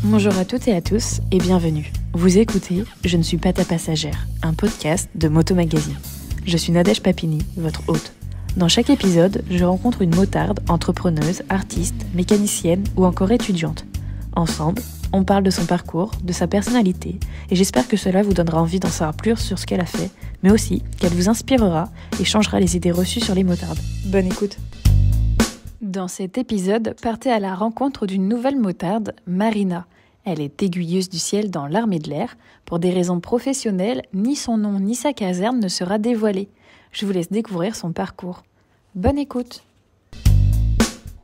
Bonjour à toutes et à tous et bienvenue. Vous écoutez Je ne suis pas ta passagère, un podcast de Moto Magazine. Je suis Nadège Papini, votre hôte. Dans chaque épisode, je rencontre une motarde, entrepreneuse, artiste, mécanicienne ou encore étudiante. Ensemble, on parle de son parcours, de sa personnalité et j'espère que cela vous donnera envie d'en savoir plus sur ce qu'elle a fait, mais aussi qu'elle vous inspirera et changera les idées reçues sur les motardes. Bonne écoute. Dans cet épisode, partez à la rencontre d'une nouvelle motarde, Marina. Elle est aiguilleuse du ciel dans l'armée de l'air. Pour des raisons professionnelles, ni son nom ni sa caserne ne sera dévoilé. Je vous laisse découvrir son parcours. Bonne écoute.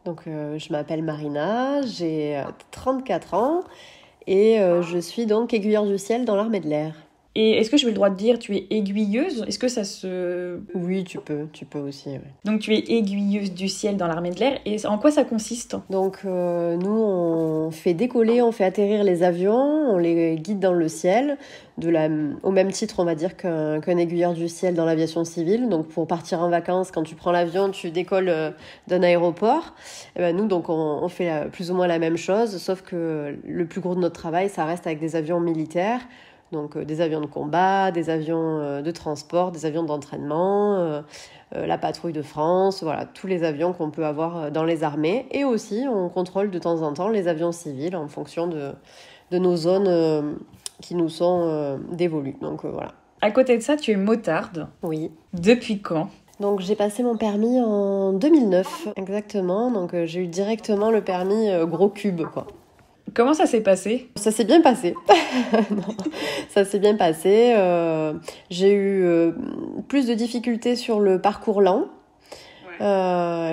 Donc, je m'appelle Marina, j'ai 34 ans et je suis donc aiguilleur du ciel dans l'armée de l'air. Et est-ce que j'ai le droit de dire tu es aiguilleuse ? Est-ce que ça se... Oui, tu peux aussi. Ouais. Donc tu es aiguilleuse du ciel dans l'armée de l'air. Et en quoi ça consiste ? Donc nous, on fait décoller, on fait atterrir les avions, on les guide dans le ciel, au même titre, on va dire, qu'un aiguilleur du ciel dans l'aviation civile. Donc pour partir en vacances, quand tu prends l'avion, tu décolles d'un aéroport. Et ben, nous, donc, on fait plus ou moins la même chose, sauf que le plus gros de notre travail, ça reste avec des avions militaires. Donc des avions de combat, des avions de transport, des avions d'entraînement, la patrouille de France, voilà, tous les avions qu'on peut avoir dans les armées. Et aussi, on contrôle de temps en temps les avions civils en fonction de nos zones qui nous sont dévolues. Donc voilà. À côté de ça, tu es motarde. Oui. Depuis quand ? Donc j'ai passé mon permis en 2009, exactement. Donc j'ai eu directement le permis gros cube, quoi. Comment ça s'est passé ? Ça s'est bien passé. Non, ça s'est bien passé. J'ai eu plus de difficultés sur le parcours lent.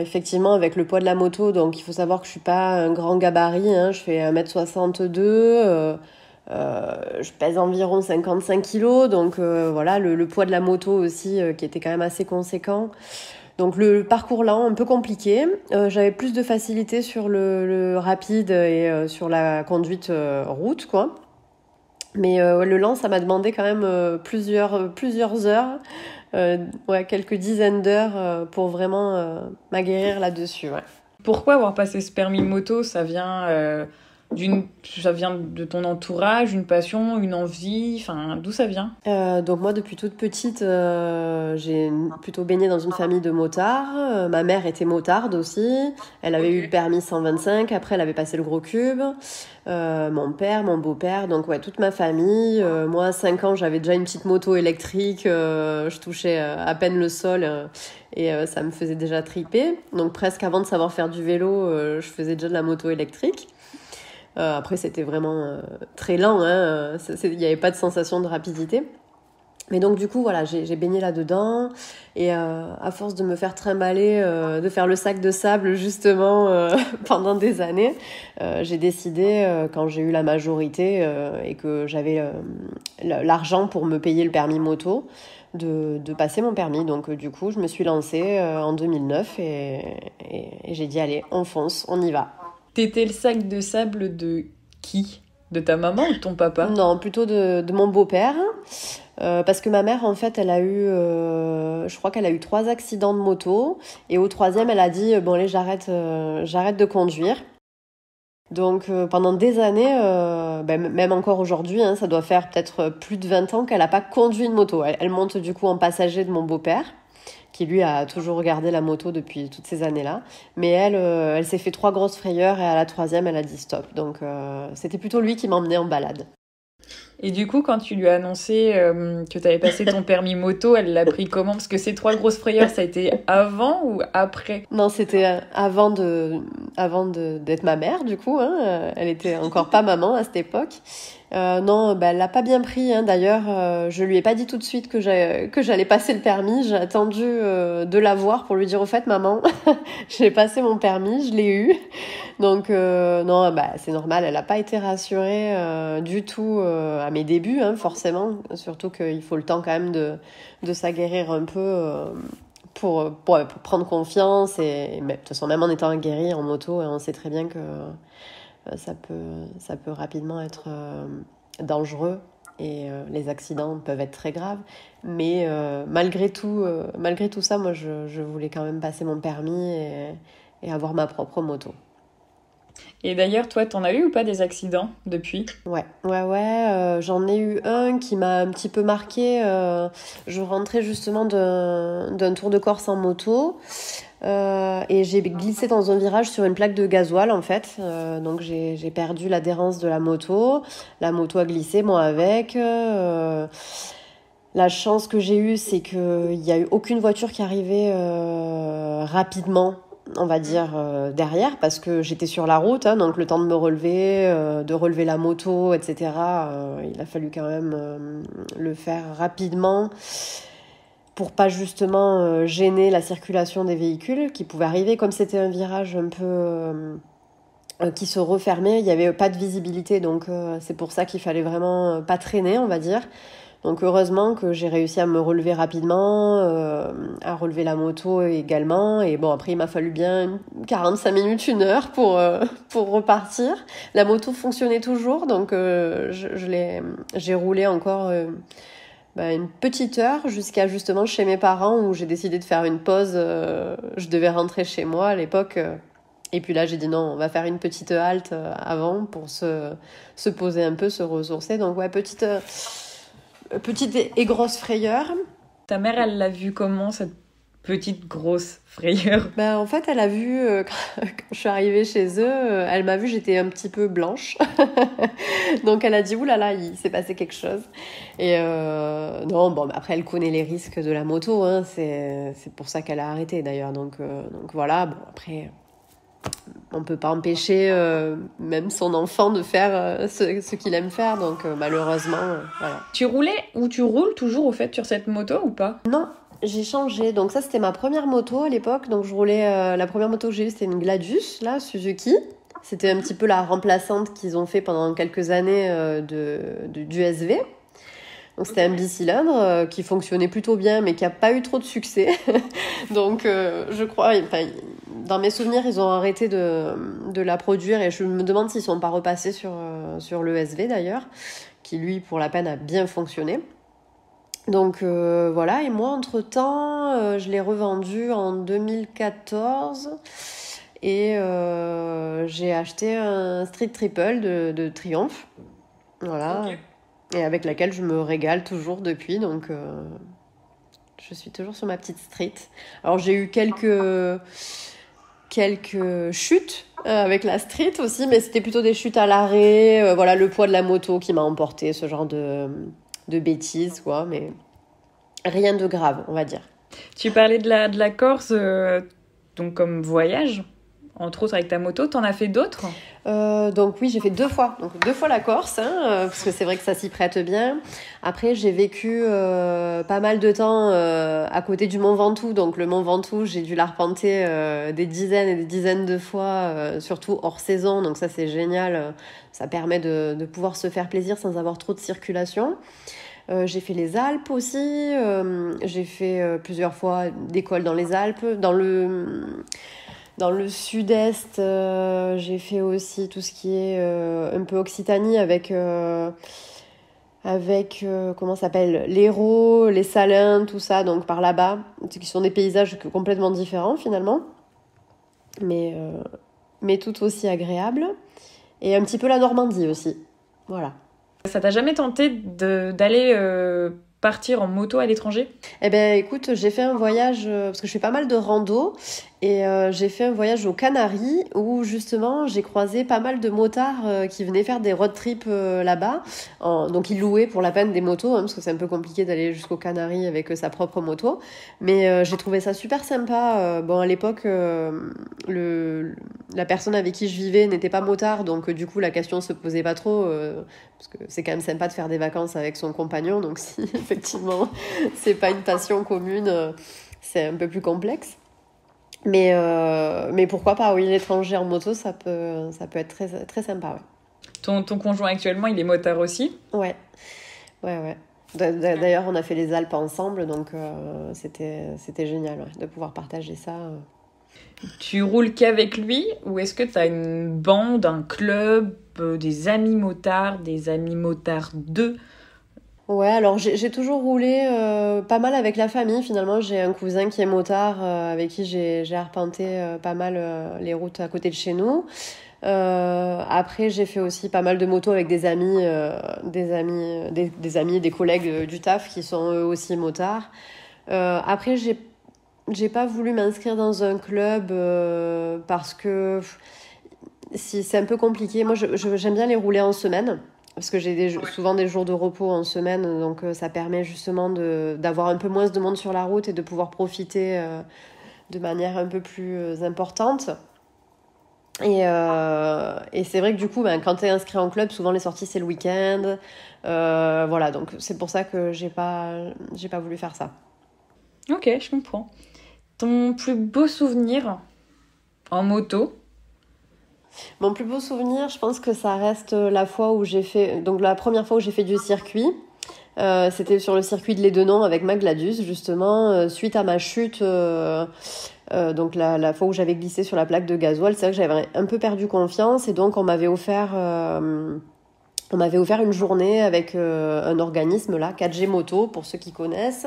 Effectivement, avec le poids de la moto, donc il faut savoir que je suis pas un grand gabarit. Hein, je fais 1m62. Je pèse environ 55 kilos. Donc voilà, le poids de la moto aussi, qui était quand même assez conséquent. Donc le parcours lent, un peu compliqué. J'avais plus de facilité sur le rapide et sur la conduite route, quoi. Mais le lent, ça m'a demandé quand même plusieurs heures, quelques dizaines d'heures pour vraiment m'aguerrir là-dessus. Ouais. Pourquoi avoir passé ce permis moto ? Ça vient de ton entourage, une passion, une envie, enfin, d'où ça vient ? Donc moi, depuis toute petite, j'ai plutôt baigné dans une famille de motards. Ma mère était motarde aussi. Elle avait eu le permis 125. Après, elle avait passé le gros cube. Mon père, mon beau-père, donc ouais, toute ma famille. Moi, à 5 ans, j'avais déjà une petite moto électrique. Je touchais à peine le sol et ça me faisait déjà triper. Donc presque avant de savoir faire du vélo, je faisais déjà de la moto électrique. Après, c'était vraiment très lent, hein, il n'y avait pas de sensation de rapidité. Mais donc, du coup, voilà, j'ai baigné là-dedans. Et à force de me faire trimballer, de faire le sac de sable, justement, pendant des années, j'ai décidé, quand j'ai eu la majorité et que j'avais l'argent pour me payer le permis moto, de passer mon permis. Donc, du coup, je me suis lancée en 2009 et j'ai dit, allez, on fonce, on y va. T'étais le sac de sable de qui ? De ta maman ou de ton papa ? Non, plutôt de mon beau-père. Parce que ma mère, en fait, elle a eu... je crois qu'elle a eu 3 accidents de moto. Et au 3e, elle a dit, bon, allez, j'arrête de conduire. Donc, pendant des années, même encore aujourd'hui, hein, ça doit faire peut-être plus de 20 ans qu'elle n'a pas conduit une moto. Elle monte du coup en passager de mon beau-père, qui lui a toujours regardé la moto depuis toutes ces années-là. Mais elle s'est fait 3 grosses frayeurs et à la 3e, elle a dit stop. Donc c'était plutôt lui qui m'emmenait en balade. Et du coup, quand tu lui as annoncé que tu avais passé ton permis moto, elle l'a pris comment ? Parce que ces 3 grosses frayeurs, ça a été avant ou après ? Non, c'était avant d'être ma mère, du coup. Hein. Elle était encore pas maman à cette époque. Non, elle l'a pas bien pris. Hein. D'ailleurs, je lui ai pas dit tout de suite que j'allais passer le permis. J'ai attendu de la voir pour lui dire au fait, maman, j'ai passé mon permis, je l'ai eu. Donc non, c'est normal. Elle a pas été rassurée du tout à mes débuts, hein, forcément. Surtout qu'il faut le temps quand même de s'aguerrir un peu. Pour prendre confiance et de toute façon même en étant aguerri en moto, on sait très bien que ça peut rapidement être dangereux et les accidents peuvent être très graves. Mais malgré tout ça, moi je voulais quand même passer mon permis et avoir ma propre moto. Et d'ailleurs, toi, t'en as eu ou pas des accidents depuis? Ouais. J'en ai eu un qui m'a un petit peu marqué. Je rentrais justement d'un tour de Corse en moto. Et j'ai glissé dans un virage sur une plaque de gasoil en fait. Donc j'ai perdu l'adhérence de la moto. La moto a glissé, moi avec. La chance que j'ai eue, c'est qu'il n'y a eu aucune voiture qui arrivait rapidement, on va dire, derrière, parce que j'étais sur la route, hein, donc le temps de me relever, de relever la moto, etc. Il a fallu quand même le faire rapidement pour pas justement gêner la circulation des véhicules qui pouvaient arriver. Comme c'était un virage un peu qui se refermait, il n'y avait pas de visibilité, donc c'est pour ça qu'il fallait vraiment pas traîner, on va dire. Donc heureusement que j'ai réussi à me relever rapidement, à relever la moto également. Et bon, après il m'a fallu bien 45 minutes, 1 heure pour repartir. La moto fonctionnait toujours, donc j'ai roulé encore une petite heure jusqu'à justement chez mes parents où j'ai décidé de faire une pause. Je devais rentrer chez moi à l'époque. Et puis là, j'ai dit non, on va faire une petite halte avant pour se poser un peu, se ressourcer. Donc ouais, petite et grosse frayeur. Ta mère, elle l'a vu comment, cette petite grosse frayeur? En fait, elle a vu, quand je suis arrivée chez eux, elle m'a vu, j'étais un petit peu blanche. Donc elle a dit, oulala, il s'est passé quelque chose. Et non, bon, après, elle connaît les risques de la moto, hein, c'est pour ça qu'elle a arrêté d'ailleurs. Donc voilà, bon, après... On peut pas empêcher même son enfant de faire ce qu'il aime faire, donc malheureusement, voilà. Tu roulais ou tu roules toujours au fait sur cette moto ou pas? Non, j'ai changé. Donc ça, c'était ma première moto à l'époque. Donc je roulais, la première moto que j'ai eue, c'était une Gladius, là, Suzuki. C'était un petit peu la remplaçante qu'ils ont fait pendant quelques années du SV. Donc c'était un bicylindre qui fonctionnait plutôt bien, mais qui n'a pas eu trop de succès. Donc je crois, dans mes souvenirs, ils ont arrêté de la produire et je me demande s'ils ne sont pas repassés sur le SV d'ailleurs, qui lui, pour la peine, a bien fonctionné. Donc voilà, et moi, entre-temps, je l'ai revendu en 2014 et j'ai acheté un Street Triple de Triumph. Voilà. Okay. Et avec laquelle je me régale toujours depuis, donc je suis toujours sur ma petite street. Alors j'ai eu quelques chutes avec la street aussi, mais c'était plutôt des chutes à l'arrêt, voilà, le poids de la moto qui m'a emporté, ce genre de bêtises, quoi, mais rien de grave, on va dire. Tu parlais de la Corse, donc comme voyage, entre autres avec ta moto, t'en as fait d'autres ? Donc oui, j'ai fait 2 fois. Donc 2 fois la Corse, hein, parce que c'est vrai que ça s'y prête bien. Après, j'ai vécu pas mal de temps à côté du Mont Ventoux. Donc le Mont Ventoux, j'ai dû l'arpenter des dizaines et des dizaines de fois, surtout hors saison. Donc ça, c'est génial. Ça permet de pouvoir se faire plaisir sans avoir trop de circulation. J'ai fait les Alpes aussi. J'ai fait plusieurs fois d'école dans les Alpes. Dans le sud-est, j'ai fait aussi tout ce qui est un peu Occitanie avec comment ça s'appelle, l'Hérault, les Salins, tout ça, donc par là-bas, qui sont des paysages complètement différents finalement, mais tout aussi agréables. Et un petit peu la Normandie aussi, voilà. Ça t'a jamais tenté d'aller partir en moto à l'étranger ? Eh ben, écoute, j'ai fait un voyage, parce que je fais pas mal de rando, et j'ai fait un voyage aux Canaries où justement j'ai croisé pas mal de motards qui venaient faire des road trips là-bas. Donc ils louaient pour la peine des motos, hein, parce que c'est un peu compliqué d'aller jusqu'aux Canaries avec sa propre moto. Mais j'ai trouvé ça super sympa. Bon, à l'époque, la personne avec qui je vivais n'était pas motard, donc du coup la question se posait pas trop, parce que c'est quand même sympa de faire des vacances avec son compagnon, donc si effectivement c'est pas une passion commune, c'est un peu plus complexe. Mais pourquoi pas, oui, l'étranger en moto, ça peut être très, très sympa, ouais. Ton conjoint actuellement, il est motard aussi ? Ouais. D'ailleurs, on a fait les Alpes ensemble, donc c'était génial, ouais, de pouvoir partager ça. Tu roules qu'avec lui, ou est-ce que tu as une bande, un club, des amis motards, des amis motards 2 ? Ouais, alors j'ai toujours roulé pas mal avec la famille. Finalement, j'ai un cousin qui est motard avec qui j'ai arpenté pas mal les routes à côté de chez nous. Après, j'ai fait aussi pas mal de motos avec des amis, des collègues du taf qui sont eux aussi motards. Après, j'ai pas voulu m'inscrire dans un club parce que si c'est un peu compliqué. Moi, j'aime bien les rouler en semaine parce que j'ai souvent des jours de repos en semaine, donc ça permet justement d'avoir un peu moins de monde sur la route et de pouvoir profiter de manière un peu plus importante. Et c'est vrai que du coup, quand tu es inscrit en club, souvent les sorties c'est le week-end. Voilà, donc c'est pour ça que j'ai pas voulu faire ça. Ok, je comprends. Ton plus beau souvenir en moto? Mon plus beau souvenir, je pense que ça reste la fois où j'ai fait, donc la première fois où j'ai fait du circuit. C'était sur le circuit de l'Édenon avec Magladus, justement, suite à ma chute. Donc la fois où j'avais glissé sur la plaque de gasoil, c'est vrai que j'avais un peu perdu confiance et donc on m'avait offert une journée avec un organisme là, 4G Moto pour ceux qui connaissent.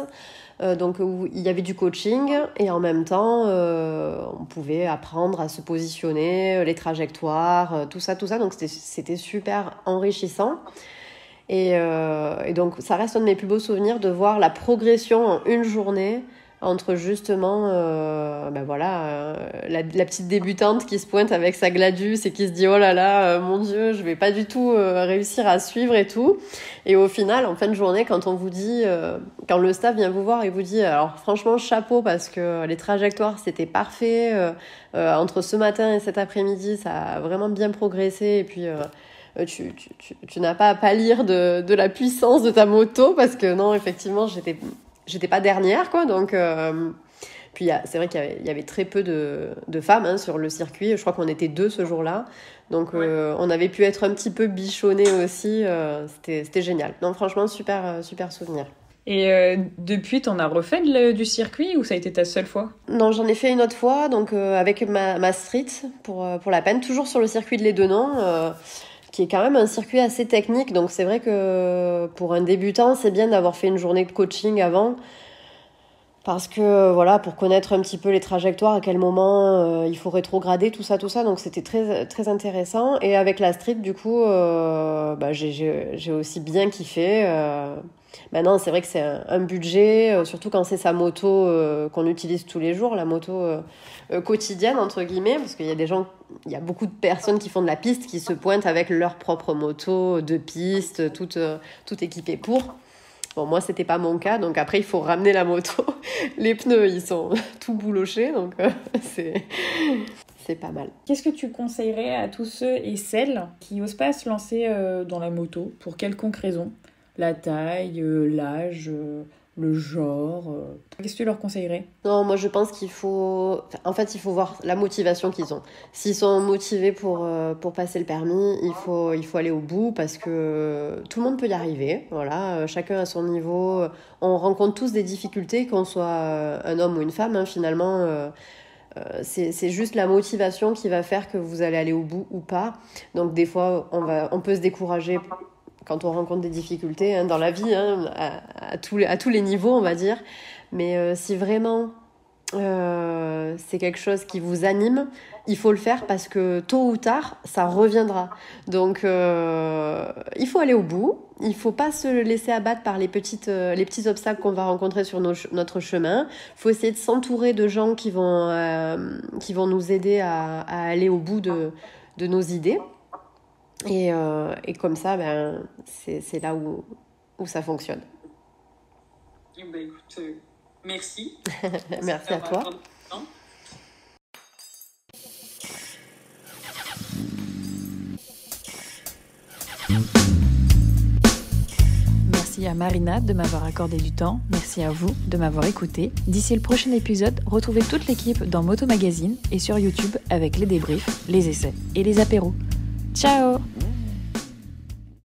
Donc où il y avait du coaching et en même temps on pouvait apprendre à se positionner, les trajectoires, tout ça. Donc c'était super enrichissant. Et donc ça reste un de mes plus beaux souvenirs de voir la progression en une journée entre justement la petite débutante qui se pointe avec sa Gladius et qui se dit oh là là mon Dieu, je vais pas du tout réussir à suivre et tout, et au final en fin de journée quand on vous dit quand le staff vient vous voir et vous dit alors franchement chapeau parce que les trajectoires c'était parfait, entre ce matin et cet après-midi ça a vraiment bien progressé et puis tu n'as pas à pâlir de la puissance de ta moto parce que non effectivement j'étais pas dernière quoi, donc puis c'est vrai qu'il y avait très peu de femmes sur le circuit, je crois qu'on était 2 ce jour-là, donc on avait pu être un petit peu bichonnés aussi, c'était génial. Non franchement super souvenir. Et depuis t'en as refait du circuit ou ça a été ta seule fois? Non, j'en ai fait une autre fois, donc avec ma street pour la peine, toujours sur le circuit de l'Édenon, qui est quand même un circuit assez technique, donc c'est vrai que pour un débutant, c'est bien d'avoir fait une journée de coaching avant, parce que voilà, pour connaître un petit peu les trajectoires, à quel moment il faut rétrograder, tout ça, donc c'était très, très intéressant. Et avec la street, du coup, j'ai aussi bien kiffé. Maintenant, c'est vrai que c'est un budget, surtout quand c'est sa moto qu'on utilise tous les jours, la moto quotidienne, entre guillemets, parce qu'il y a beaucoup de personnes qui font de la piste, qui se pointent avec leur propre moto de piste, tout équipée pour. Bon, moi, c'était pas mon cas, donc après, il faut ramener la moto. Les pneus, ils sont tout boulochés, donc c'est pas mal. Qu'est-ce que tu conseillerais à tous ceux et celles qui n'osent pas se lancer dans la moto, pour quelconque raison? La taille, l'âge, le genre. Qu'est-ce que tu leur conseillerais? Non, moi je pense qu'il faut voir la motivation qu'ils ont. S'ils sont motivés pour passer le permis, il faut aller au bout parce que tout le monde peut y arriver. Voilà, chacun à son niveau. On rencontre tous des difficultés, qu'on soit un homme ou une femme. Finalement, c'est juste la motivation qui va faire que vous allez aller au bout ou pas. Donc des fois, on peut se décourager quand on rencontre des difficultés dans la vie, à tous les niveaux, on va dire. Mais si vraiment c'est quelque chose qui vous anime, il faut le faire parce que tôt ou tard, ça reviendra. Donc, il faut aller au bout. Il ne faut pas se laisser abattre par les petits obstacles qu'on va rencontrer sur notre chemin. Il faut essayer de s'entourer de gens qui vont nous aider à aller au bout de nos idées. Et comme ça, c'est là où ça fonctionne. Écoute, merci. Merci à toi. Merci à Marina de m'avoir accordé du temps. Merci à vous de m'avoir écouté. D'ici le prochain épisode, retrouvez toute l'équipe dans Moto Magazine et sur YouTube avec les débriefs, les essais et les apéros. Ciao!